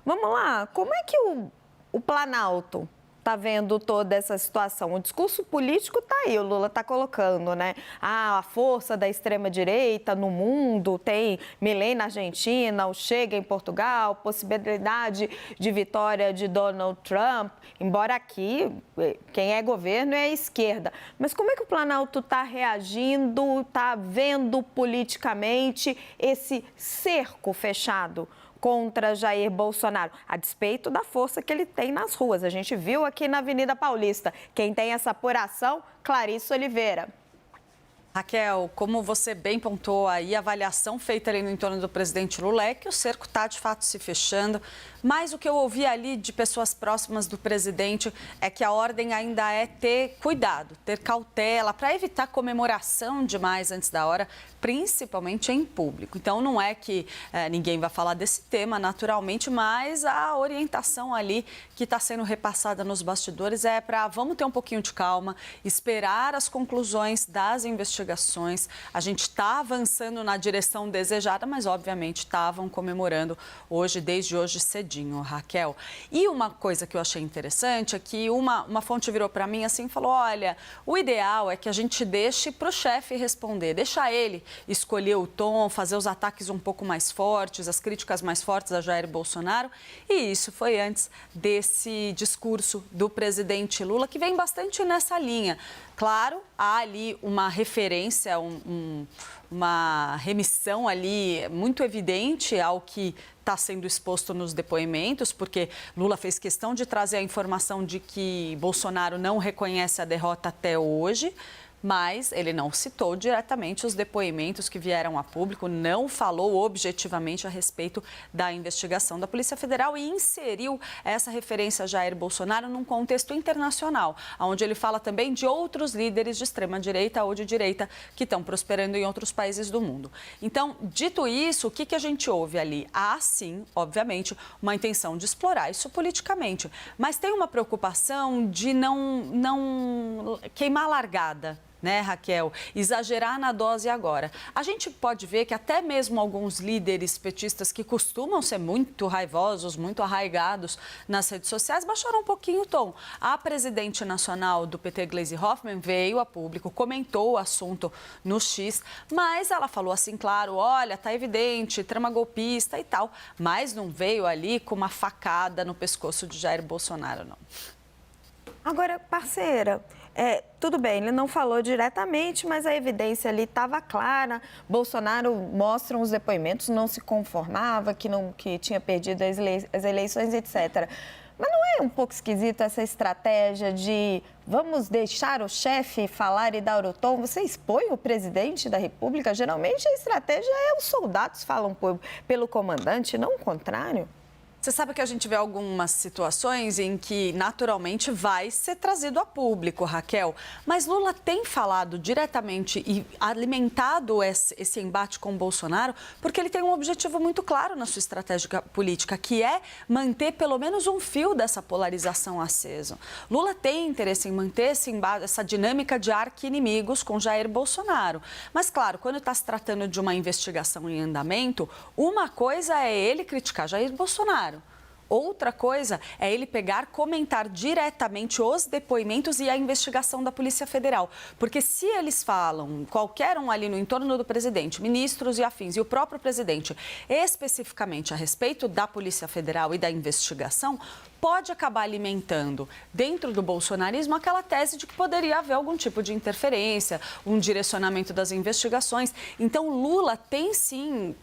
Vamos lá, como é que o Planalto está vendo toda essa situação? O discurso político está aí, o Lula está colocando, né? Ah, a força da extrema-direita no mundo, tem Milei na Argentina, o Chega em Portugal, possibilidade de vitória de Donald Trump, embora aqui quem é governo é a esquerda. Mas como é que o Planalto está reagindo, está vendo politicamente esse cerco fechado contra Jair Bolsonaro, a despeito da força que ele tem nas ruas? A gente viu aqui na Avenida Paulista. Quem tem essa apuração, Clarice Oliveira. Raquel, como você bem pontuou aí, a avaliação feita ali no entorno do presidente Lula é que o cerco está de fato se fechando, mas o que eu ouvi ali de pessoas próximas do presidente é que a ordem ainda é ter cuidado, ter cautela para evitar comemoração demais antes da hora, principalmente em público. Então não é que ninguém vai falar desse tema naturalmente, mas a orientação ali que está sendo repassada nos bastidores é para vamos ter um pouquinho de calma, esperar as conclusões das investigações. A gente está avançando na direção desejada, mas obviamente estavam comemorando hoje, desde hoje cedinho, Raquel. E uma coisa que eu achei interessante é que uma fonte virou para mim assim e falou: olha, o ideal é que a gente deixe para o chefe responder, deixa ele escolher o tom, fazer os ataques um pouco mais fortes, as críticas mais fortes a Jair Bolsonaro. E isso foi antes desse discurso do presidente Lula, que vem bastante nessa linha. Claro, há ali uma referência, uma remissão ali muito evidente ao que está sendo exposto nos depoimentos, porque Lula fez questão de trazer a informação de que Bolsonaro não reconhece a derrota até hoje, mas ele não citou diretamente os depoimentos que vieram a público, não falou objetivamente a respeito da investigação da Polícia Federal e inseriu essa referência a Jair Bolsonaro num contexto internacional, onde ele fala também de outros líderes de extrema-direita ou de direita que estão prosperando em outros países do mundo. Então, dito isso, o que a gente ouve ali? Há, sim, obviamente, uma intenção de explorar isso politicamente, mas tem uma preocupação de não queimar a largada, né, Raquel? Exagerar na dose agora. A gente pode ver que até mesmo alguns líderes petistas que costumam ser muito raivosos, muito arraigados nas redes sociais, baixaram um pouquinho o tom. A presidente nacional do PT, Gleisi Hoffmann, veio a público, comentou o assunto no X, mas ela falou assim, claro, olha, tá evidente, trama golpista e tal, mas não veio ali com uma facada no pescoço de Jair Bolsonaro, não. Agora, parceira, tudo bem, ele não falou diretamente, mas a evidência ali estava clara. Bolsonaro mostra os depoimentos, não se conformava, que tinha perdido as eleições, etc. Mas não é um pouco esquisito essa estratégia de vamos deixar o chefe falar e dar o tom? Você expõe o presidente da República? Geralmente a estratégia é os soldados falam pelo comandante, não o contrário. Você sabe que a gente vê algumas situações em que, naturalmente, vai ser trazido a público, Raquel. Mas Lula tem falado diretamente e alimentado esse embate com Bolsonaro porque ele tem um objetivo muito claro na sua estratégia política, que é manter pelo menos um fio dessa polarização aceso. Lula tem interesse em manter esse embate, essa dinâmica de arqui-inimigos com Jair Bolsonaro. Mas, claro, quando está se tratando de uma investigação em andamento, uma coisa é ele criticar Jair Bolsonaro. Outra coisa é ele comentar diretamente os depoimentos e a investigação da Polícia Federal. Porque se eles falam, qualquer um ali no entorno do presidente, ministros e afins, e o próprio presidente, especificamente a respeito da Polícia Federal e da investigação, pode acabar alimentando dentro do bolsonarismo aquela tese de que poderia haver algum tipo de interferência, um direcionamento das investigações. Então, Lula tem se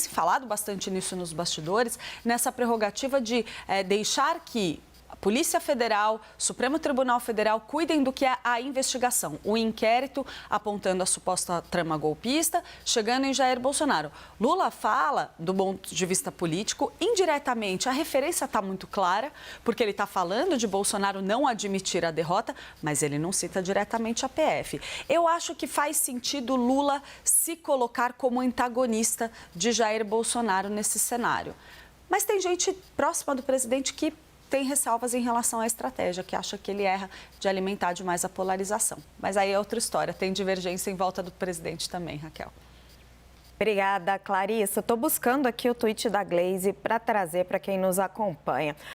falado bastante nisso nos bastidores, nessa prerrogativa de deixar que a Polícia Federal, Supremo Tribunal Federal cuidem do que é a investigação, o inquérito apontando a suposta trama golpista, chegando em Jair Bolsonaro. Lula fala, do ponto de vista político, indiretamente, a referência está muito clara, porque ele está falando de Bolsonaro não admitir a derrota, mas ele não cita diretamente a PF. Eu acho que faz sentido Lula se colocar como antagonista de Jair Bolsonaro nesse cenário. Mas tem gente próxima do presidente que tem ressalvas em relação à estratégia, que acha que ele erra de alimentar demais a polarização. Mas aí é outra história, tem divergência em volta do presidente também, Raquel. Obrigada, Clarissa. Estou buscando aqui o tweet da Glaze para trazer para quem nos acompanha.